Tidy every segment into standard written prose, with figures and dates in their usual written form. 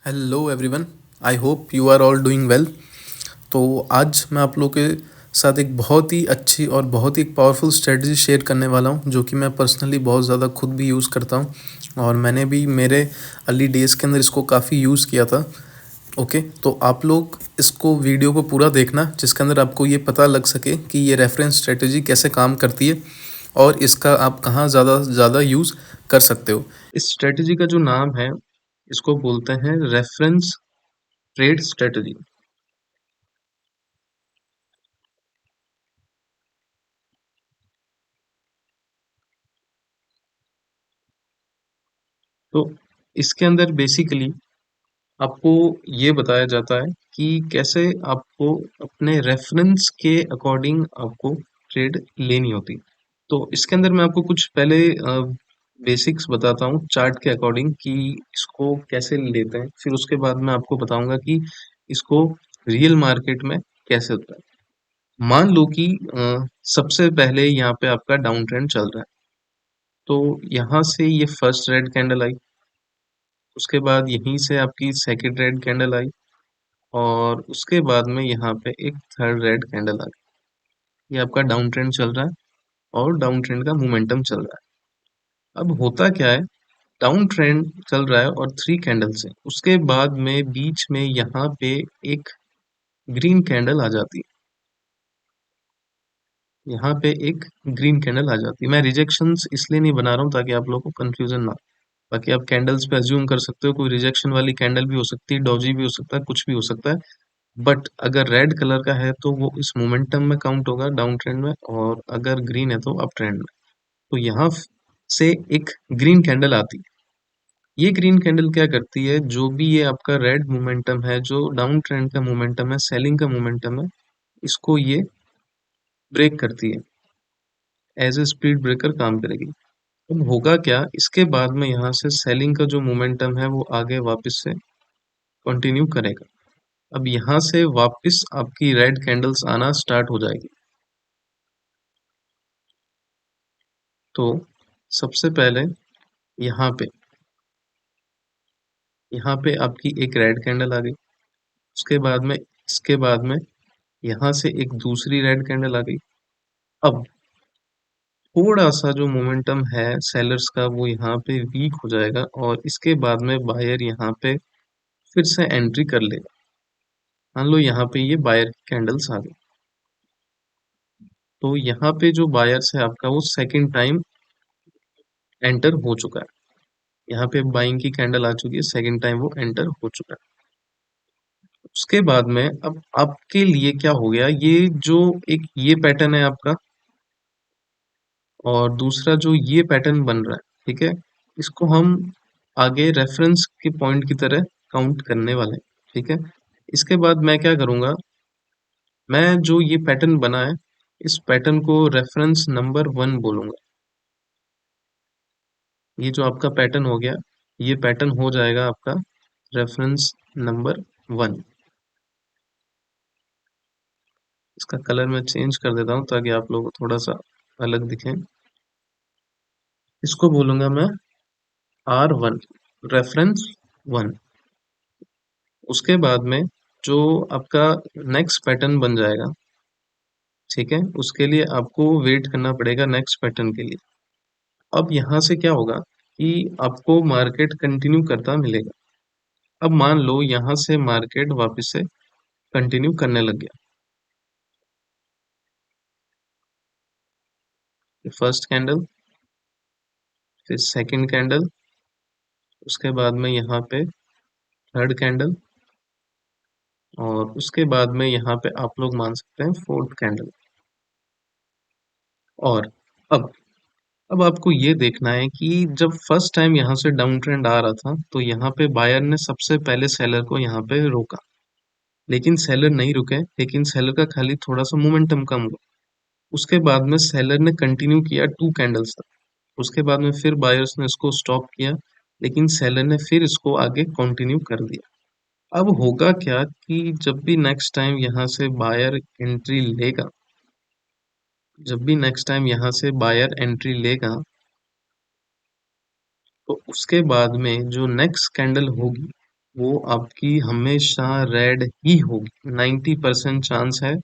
Hello everyone. I hope you are all doing well. तो आज मैं आप लोगों के साथ एक बहुत ही अच्छी और बहुत ही पावरफुल स्ट्रेटजी शेयर करने वाला हूं, जो कि मैं पर्सनली बहुत ज़्यादा खुद भी यूज़ करता हूं और मैंने भी मेरे अर्ली डेज़ के अंदर इसको काफ़ी यूज़ किया था। ओके, तो आप लोग इसको वीडियो को पूरा देखना, जिसके अंदर आपको ये पता लग सके कि ये रेफरेंस स्ट्रेटजी कैसे काम करती है और इसका आप कहाँ ज़्यादा से ज़्यादा यूज़ कर सकते हो। इस स्ट्रेटजी का जो नाम है, इसको बोलते हैं रेफरेंस ट्रेड स्ट्रेटजी। तो इसके अंदर बेसिकली आपको ये बताया जाता है कि कैसे आपको अपने रेफरेंस के अकॉर्डिंग आपको ट्रेड लेनी होती। तो इसके अंदर मैं आपको कुछ पहले बेसिक्स बताता हूँ चार्ट के अकॉर्डिंग कि इसको कैसे लेते हैं, फिर उसके बाद मैं आपको बताऊंगा कि इसको रियल मार्केट में कैसे होता है। मान लो कि सबसे पहले यहाँ पे आपका डाउन ट्रेंड चल रहा है, तो यहाँ से ये फर्स्ट रेड कैंडल आई, उसके बाद यहीं से आपकी सेकंड रेड कैंडल आई और उसके बाद में यहाँ पे एक थर्ड रेड कैंडल आ गई। ये आपका डाउन ट्रेंड चल रहा है और डाउन ट्रेंड का मोमेंटम चल रहा है। अब होता क्या है, डाउन ट्रेंड चल रहा है और थ्री कैंडल्स है, उसके बाद में बीच में यहाँ पे एक ग्रीन कैंडल आ जाती है। यहाँ पे एक ग्रीन कैंडल आ जाती है। मैं रिजेक्शंस इसलिए नहीं बना रहा हूँ ताकि आप लोगों को कंफ्यूजन ना हो। बाकी आप कैंडल्स पे अज्यूम कर सकते हो, कोई रिजेक्शन वाली कैंडल भी हो सकती है, डॉजी भी हो सकता है, कुछ भी हो सकता है। बट अगर रेड कलर का है तो वो इस मोमेंटम में काउंट होगा डाउन ट्रेंड में, और अगर ग्रीन है तो अप ट्रेंड में। तो यहाँ से एक ग्रीन कैंडल आती है। ये ग्रीन कैंडल क्या करती है, जो भी ये आपका रेड मोमेंटम है, जो डाउन ट्रेंड का मोमेंटम है, सेलिंग का मोमेंटम है, इसको ये ब्रेक करती है, एज ए स्पीड ब्रेकर काम करेगी। अब होगा क्या, इसके बाद में यहाँ से सेलिंग का जो मोमेंटम है वो आगे वापस से कंटिन्यू करेगा। अब यहाँ से वापस आपकी रेड कैंडल्स आना स्टार्ट हो जाएगी। तो सबसे पहले यहाँ पे यहाँ पे आपकी एक रेड कैंडल आ गई, उसके बाद में इसके बाद में यहाँ से एक दूसरी रेड कैंडल आ गई। अब थोड़ा सा जो मोमेंटम है सेलर्स का वो यहाँ पे वीक हो जाएगा और इसके बाद में बायर यहाँ पे फिर से एंट्री कर लेगा। मान लो यहाँ पे ये बायर की कैंडल्स आ गई, तो यहाँ पे जो बायर्स है आपका वो सेकंड टाइम एंटर हो चुका है। यहाँ पे बाइंग की कैंडल आ चुकी है, सेकंड टाइम वो एंटर हो चुका है। उसके बाद में अब आपके लिए क्या हो गया, ये जो एक ये पैटर्न है आपका और दूसरा जो ये पैटर्न बन रहा है, ठीक है, इसको हम आगे रेफरेंस के पॉइंट की तरह काउंट करने वाले हैं। ठीक है, इसके बाद मैं क्या करूंगा, मैं जो ये पैटर्न बना है इस पैटर्न को रेफरेंस नंबर 1 बोलूंगा। ये जो आपका पैटर्न हो गया, ये पैटर्न हो जाएगा आपका रेफरेंस नंबर 1। इसका कलर मैं चेंज कर देता हूँ ताकि आप लोगों को थोड़ा सा अलग दिखे। इसको बोलूंगा मैं R1, रेफरेंस 1। उसके बाद में जो आपका नेक्स्ट पैटर्न बन जाएगा, ठीक है, उसके लिए आपको वेट करना पड़ेगा नेक्स्ट पैटर्न के लिए। अब यहाँ से क्या होगा कि आपको मार्केट कंटिन्यू करता मिलेगा। अब मान लो यहाँ से मार्केट वापस से कंटिन्यू करने लग गया। फर्स्ट कैंडल, फिर सेकंड कैंडल, उसके बाद में यहाँ पे थर्ड कैंडल और उसके बाद में यहाँ पे आप लोग मान सकते हैं फोर्थ कैंडल। और अब अब आपको ये देखना है कि जब फर्स्ट टाइम यहाँ से डाउन ट्रेंड आ रहा था तो यहाँ पे बायर ने सबसे पहले सेलर को यहाँ पे रोका, लेकिन सेलर नहीं रुके, लेकिन सेलर का खाली थोड़ा सा मोमेंटम कम हुआ। उसके बाद में सेलर ने कंटिन्यू किया 2 कैंडल्स तक, उसके बाद में फिर बायर्स ने इसको स्टॉप किया, लेकिन सेलर ने फिर इसको आगे कंटिन्यू कर दिया। अब होगा क्या कि जब भी नेक्स्ट टाइम यहाँ से बायर एंट्री लेगा, जब भी नेक्स्ट टाइम यहाँ से बायर एंट्री लेगा, तो उसके बाद में जो नेक्स्ट कैंडल होगी वो आपकी हमेशा रेड ही होगी। 90% चांस है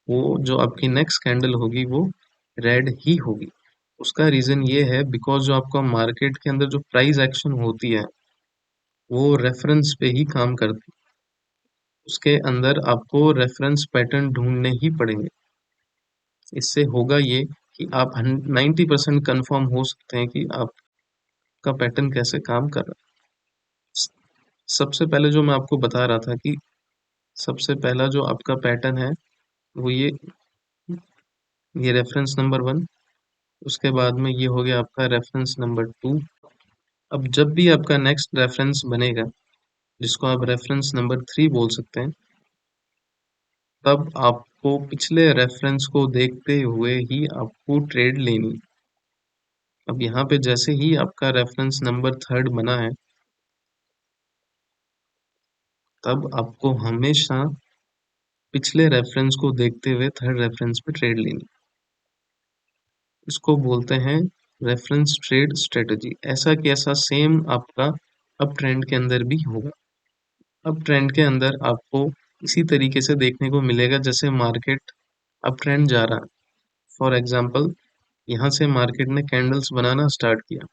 वो जो आपकी नेक्स्ट कैंडल होगी वो रेड ही होगी। उसका रीजन ये है बिकॉज जो आपका मार्केट के अंदर जो प्राइस एक्शन होती है वो रेफरेंस पे ही काम करती है। उसके अंदर आपको रेफरेंस पैटर्न ढूंढने ही पड़ेंगे। इससे होगा ये कि आप 90% कंफर्म हो सकते हैं कि आपका पैटर्न कैसे काम कर रहा है। सबसे पहले जो मैं आपको बता रहा था कि सबसे पहला जो आपका पैटर्न है वो ये रेफरेंस नंबर 1। उसके बाद में ये हो गया आपका रेफरेंस नंबर 2। अब जब भी आपका नेक्स्ट रेफरेंस बनेगा जिसको आप रेफरेंस नंबर 3 बोल सकते हैं, तब आपको पिछले रेफरेंस को देखते हुए ही आपको ट्रेड लेनी। अब यहाँ पे जैसे ही आपका रेफरेंस नंबर 3 बना है, तब आपको हमेशा पिछले रेफरेंस को देखते हुए थर्ड रेफरेंस पे ट्रेड लेनी। इसको बोलते हैं रेफरेंस ट्रेड स्ट्रेटजी। ऐसा कि ऐसा सेम आपका अप ट्रेंड के अंदर भी होगा। अप ट्रेंड के अंदर आपको इसी तरीके से देखने को मिलेगा जैसे मार्केट अप ट्रेंड जा रहा है। फॉर एग्जांपल यहाँ से मार्केट ने कैंडल्स बनाना स्टार्ट किया।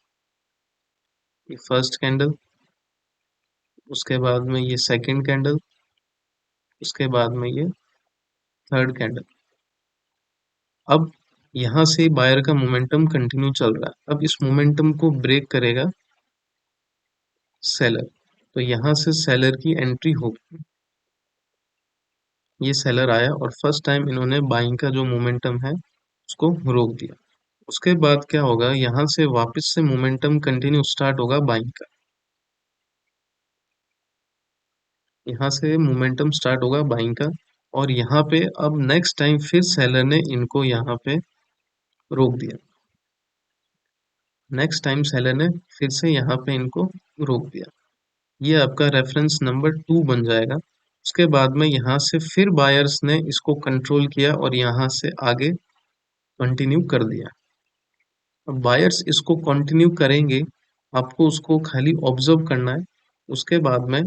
ये फर्स्ट कैंडल, उसके बाद में ये सेकंड कैंडल, उसके बाद में ये थर्ड कैंडल। अब यहाँ से बायर का मोमेंटम कंटिन्यू चल रहा है। अब इस मोमेंटम को ब्रेक करेगा सेलर, तो यहाँ से सेलर की एंट्री होगी। ये सेलर आया और फर्स्ट टाइम इन्होंने बाइंग का जो मोमेंटम है उसको रोक दिया। उसके बाद क्या होगा, यहाँ से वापस से मोमेंटम कंटिन्यू स्टार्ट होगा बाइंग का। यहाँ से मोमेंटम स्टार्ट होगा बाइंग का और यहाँ पे अब नेक्स्ट टाइम फिर सेलर ने इनको यहाँ पे रोक दिया। नेक्स्ट टाइम सेलर ने फिर से यहाँ पे इनको रोक दिया। ये आपका रेफरेंस नंबर 2 बन जाएगा। उसके बाद में यहाँ से फिर बायर्स ने इसको कंट्रोल किया और यहाँ से आगे कंटिन्यू कर दिया। अब बायर्स इसको कंटिन्यू करेंगे, आपको उसको खाली ऑब्जर्व करना है। उसके बाद में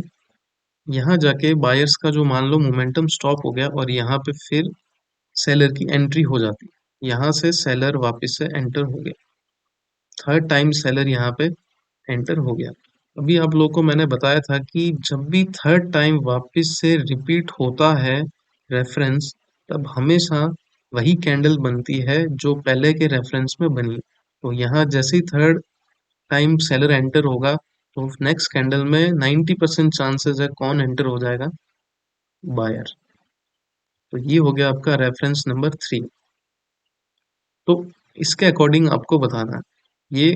यहाँ जाके बायर्स का जो मान लो मोमेंटम स्टॉप हो गया और यहाँ पे फिर सेलर की एंट्री हो जाती है। यहाँ से सेलर वापस से एंटर हो गया। थर्ड टाइम सेलर यहाँ पे एंटर हो गया। अभी आप लोगों को मैंने बताया था कि जब भी थर्ड टाइम वापस से रिपीट होता है रेफरेंस, तब हमेशा वही कैंडल बनती है जो पहले के रेफरेंस में बनी। तो यहाँ जैसे ही थर्ड टाइम सेलर एंटर होगा तो नेक्स्ट कैंडल में 90% चांसेस है कौन एंटर हो जाएगा, बायर। तो ये हो गया आपका रेफरेंस नंबर 3। तो इसके अकॉर्डिंग आपको बताना है। ये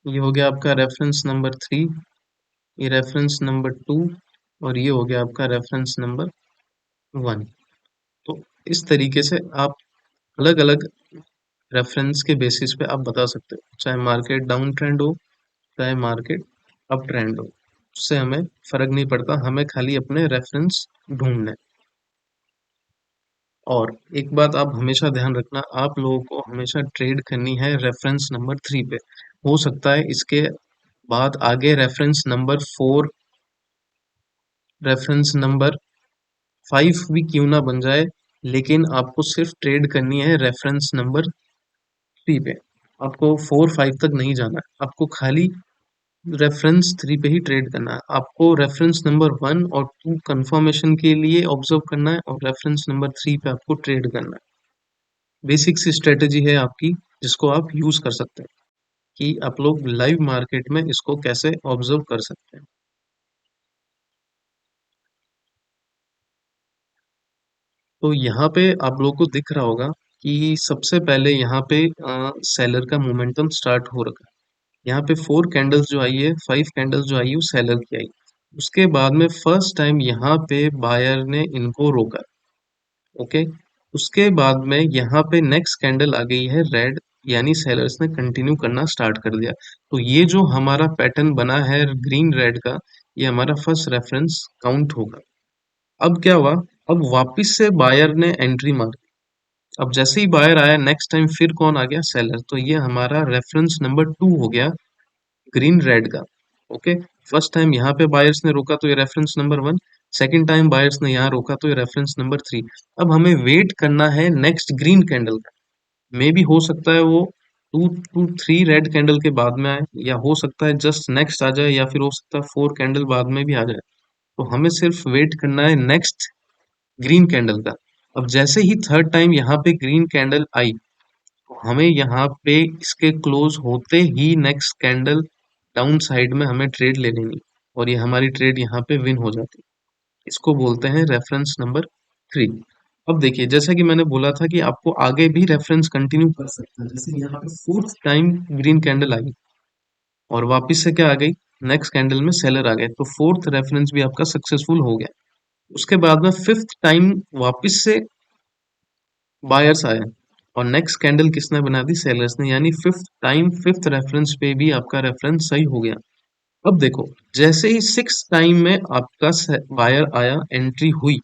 ये हो गया आपका रेफरेंस नंबर 3, ये रेफरेंस नंबर 2 और ये हो गया आपका रेफरेंस नंबर 1। तो इस तरीके से आप अलग अलग रेफरेंस के बेसिस पे आप बता सकते हो, चाहे मार्केट डाउन ट्रेंड हो चाहे मार्केट अप ट्रेंड हो, उससे हमें फर्क नहीं पड़ता, हमें खाली अपने रेफरेंस ढूंढने। और एक बात आप हमेशा ध्यान रखना, आप लोगों को हमेशा ट्रेड करनी है रेफरेंस नंबर 3 पे। हो सकता है इसके बाद आगे रेफरेंस नंबर 4, रेफरेंस नंबर 5 भी क्यों ना बन जाए, लेकिन आपको सिर्फ ट्रेड करनी है रेफरेंस नंबर 3 पे। आपको 4-5 तक नहीं जाना है, आपको खाली रेफरेंस 3 पे ही ट्रेड करना है। आपको रेफरेंस नंबर 1 और 2 कंफर्मेशन के लिए ऑब्जर्व करना है और रेफरेंस नंबर 3 पे आपको ट्रेड करना है। बेसिक सी स्ट्रेटेजी है आपकी जिसको आप यूज कर सकते हैं कि आप लोग लाइव मार्केट में इसको कैसे ऑब्जर्व कर सकते हैं। तो यहाँ पे आप लोगों को दिख रहा होगा कि सबसे पहले यहाँ पे सेलर का मोमेंटम स्टार्ट हो रखा है। यहाँ पे 4 कैंडल्स जो आई है, 5 कैंडल्स जो आई है वो सेलर की आई। उसके बाद में फर्स्ट टाइम यहाँ पे बायर ने इनको रोका। ओके, उसके बाद में यहाँ पे नेक्स्ट कैंडल आ गई है रेड, यानी सेलर्स ने कंटिन्यू करना स्टार्ट कर दिया। तो ये जो हमारा पैटर्न बना है ग्रीन रेड का, ये हमारा फर्स्ट रेफरेंस काउंट होगा। अब क्या हुआ, अब वापस से बायर ने एंट्री मारी। अब जैसे ही बायर आया नेक्स्ट टाइम फिर कौन आ गया, सेलर। तो ये हमारा रेफरेंस नंबर 2 हो गया ग्रीन रेड का। ओके, फर्स्ट टाइम यहाँ पे बायर्स ने रोका तो ये reference number 1, second time buyers ने यहाँ रोका तो ये रेफरेंस नंबर 3। अब हमें वेट करना है नेक्स्ट ग्रीन कैंडल का। मे भी हो सकता है वो 2 to 3 रेड कैंडल के बाद में आए, या हो सकता है जस्ट नेक्स्ट आ जाए, या फिर हो सकता है 4 कैंडल बाद में भी आ जाए। तो हमें सिर्फ वेट करना है नेक्स्ट ग्रीन कैंडल का। अब जैसे ही थर्ड टाइम यहाँ पे ग्रीन कैंडल आई, तो हमें यहाँ पे इसके क्लोज होते ही नेक्स्ट कैंडल डाउन साइड में हमें ट्रेड ले लेनी, और ये हमारी ट्रेड यहाँ पे विन हो जाती है। इसको बोलते हैं रेफरेंस नंबर 3। अब देखिए, जैसा कि मैंने बोला था कि आपको आगे भी रेफरेंस कंटिन्यू कर सकता है। जैसे यहाँ पे फोर्थ टाइम ग्रीन कैंडल आई और वापस से क्या आ गई, नेक्स्ट कैंडल में सेलर आ गए, तो फोर्थ रेफरेंस भी आपका सक्सेसफुल हो गया। उसके बाद में फिफ्थ टाइम वापस से बायर्स आए और नेक्स्ट कैंडल किसने बना दी, सेलर्स ने, यानी फिफ्थ टाइम फिफ्थ रेफरेंस पे भी आपका रेफरेंस सही हो गया। अब देखो, जैसे ही सिक्स टाइम में आपका बायर आया, एंट्री हुई,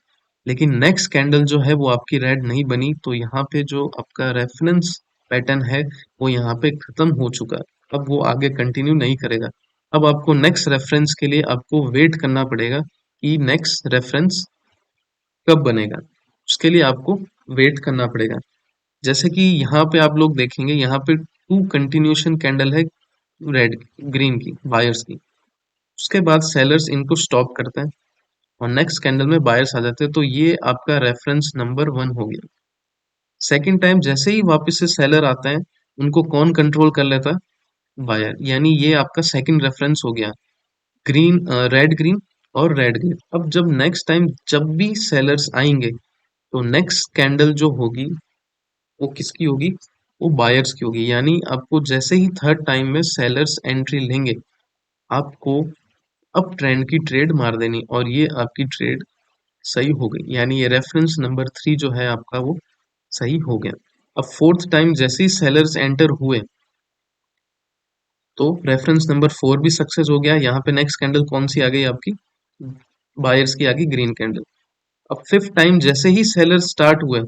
लेकिन नेक्स्ट कैंडल जो है वो आपकी रेड नहीं बनी, तो यहाँ पे जो आपका रेफरेंस पैटर्न है वो यहाँ पे खत्म हो चुका है। अब वो आगे कंटिन्यू नहीं करेगा। अब आपको नेक्स्ट रेफरेंस के लिए आपको वेट करना पड़ेगा कि नेक्स्ट रेफरेंस कब बनेगा। उसके लिए आपको वेट करना पड़ेगा। जैसे कि यहाँ पे आप लोग देखेंगे, यहाँ पे 2 कंटिन्यूशन कैंडल है रेड ग्रीन की, बायर्स की। उसके बाद सेलर्स इनको स्टॉप करते हैं और नेक्स्ट कैंडल में बायर्स आ जाते हैं, तो ये आपका रेफरेंस नंबर 1 हो गया। सेकंड टाइम जैसे ही वापस से सेलर आता है, उनको कौन कंट्रोल कर लेता है, बायर, यानी ये आपका सेकंड रेफरेंस हो गया। ग्रीन, रेड ग्रीन और रेड ग्रीन। अब जब नेक्स्ट टाइम जब भी सेलर्स आएंगे, तो नेक्स्ट कैंडल जो होगी वो किसकी होगी, वो बायर्स की होगी। यानी आपको जैसे ही थर्ड टाइम में सेलर्स एंट्री लेंगे, आपको अप ट्रेंड की ट्रेड मार देनी, और ये आपकी ट्रेड सही हो गई, यानी ये रेफरेंस नंबर 3 जो है आपका वो सही हो गया। अब फोर्थ टाइम जैसे ही सेलर्स एंटर हुए, तो रेफरेंस नंबर 4 भी सक्सेस हो गया। यहाँ पे नेक्स्ट कैंडल कौन सी आ गई आपकी, बायर्स की आ गई, ग्रीन कैंडल। अब फिफ्थ टाइम जैसे ही सेलर स्टार्ट हुए,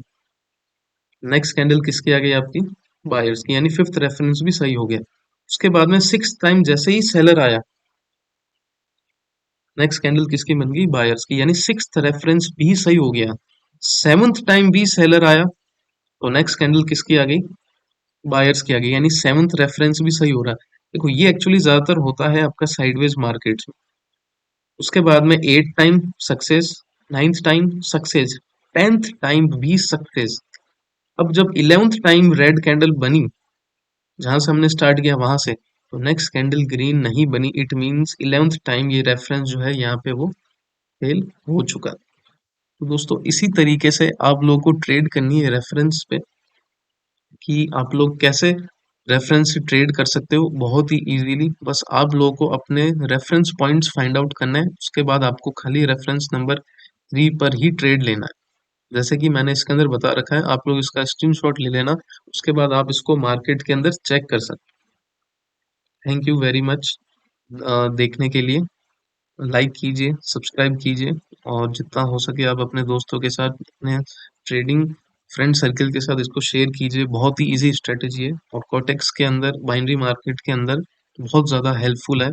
नेक्स्ट कैंडल किसकी आ गई आपकी, बायर्स की, यानी फिफ्थ रेफरेंस भी सही हो गया। उसके बाद में सिक्स टाइम जैसे ही सेलर आया, नेक्स्ट कैंडल किसकी बन गई, बायर्स की, यानी सिक्स्थ रेफरेंस भी सही हो गया। सेवंथ टाइम भी सेलर आया, तो नेक्स्ट कैंडल किसकी आ गई, बायर्स की आ गई, यानी सेवंथ रेफरेंस भी सही हो रहा है। देखो, ये एक्चुअली ज्यादातर होता है आपका साइडवेज मार्केट में। उसके बाद में eight time success, ninth time success, tenth time भी सक्सेस। अब जब 11th टाइम रेड कैंडल बनी, जहां से हमने स्टार्ट किया वहां से, तो नेक्स्ट कैंडल ग्रीन नहीं बनी, इट मींस 11th टाइम ये रेफरेंस जो है यहाँ पे वो फेल हो चुका। तो दोस्तों, इसी तरीके से आप लोगों को ट्रेड करनी है रेफरेंस पे, कि आप लोग कैसे रेफरेंस से ट्रेड कर सकते हो बहुत ही इजीली। बस आप लोगों को अपने रेफरेंस पॉइंट्स फाइंड आउट करना है, उसके बाद आपको खाली रेफरेंस नंबर 3 पर ही ट्रेड लेना है। जैसे कि मैंने इसके अंदर बता रखा है, आप लोग इसका स्क्रीनशॉट ले लेना, उसके बाद आप इसको मार्केट के अंदर चेक कर सकते। थैंक यू वेरी मच देखने के लिए। लाइक कीजिए, सब्सक्राइब कीजिए, और जितना हो सके आप अपने दोस्तों के साथ, अपने ट्रेडिंग फ्रेंड सर्कल के साथ इसको शेयर कीजिए। बहुत ही इजी स्ट्रेटेजी है, और कोटेक्स के अंदर, बाइनरी मार्केट के अंदर बहुत ज़्यादा हेल्पफुल है।